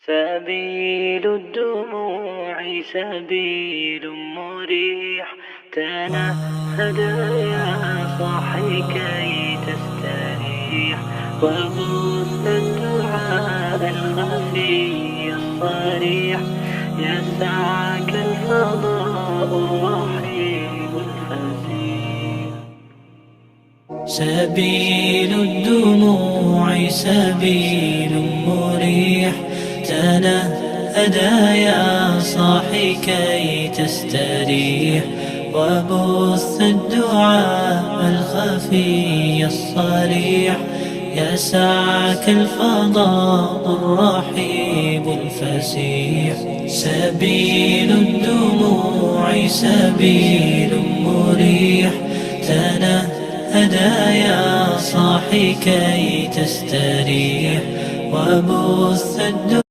سبيل الدموع سبيل مريح، تنهد يا صاحي كي تستريح، وبث الدعاء الخفي الصريح، يسعك الفضاء الرحيم الفسيح. سبيل الدموع سبيل مريح، تنهد يا صاحي كي تستريح، وبث الدعاء الخفي الصريح، يسعك الفضاء الرحيب الفسيح. سبيل الدموع سبيل مريح، تنهد يا صاحي كي تستريح، وبث الدعاء